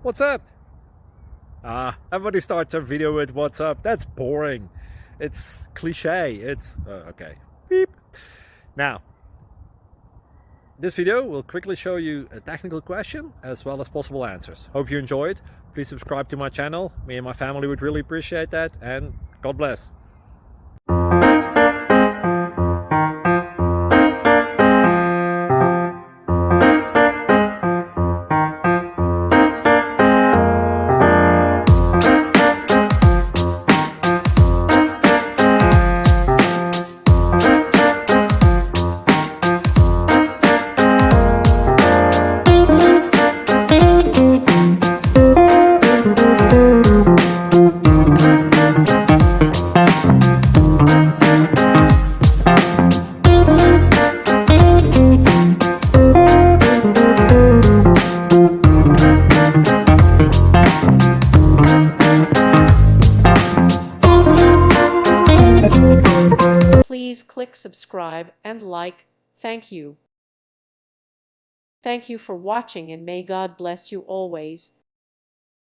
What's up? Everybody starts a video with what's up. That's boring. It's cliche. It's okay. Beep. Now, this video will quickly show you a technical question as well as possible answers. Hope you enjoyed. Please subscribe to my channel. Me and my family would really appreciate that, and God bless. Please click subscribe and like. Thank you. Thank you for watching, and may God bless you always.